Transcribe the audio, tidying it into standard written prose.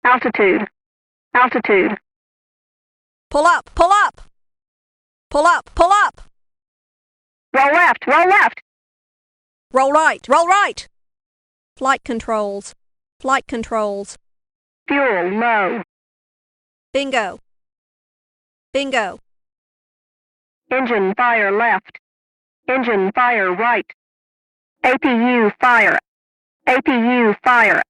altitude, altitude. Pull up, pull up. Pull up, pull up. Roll left, roll left. Roll right, roll right. Flight controls, flight controls. Fuel low. Bingo. Bingo. Engine fire left. Engine fire right. APU fire. APU fire.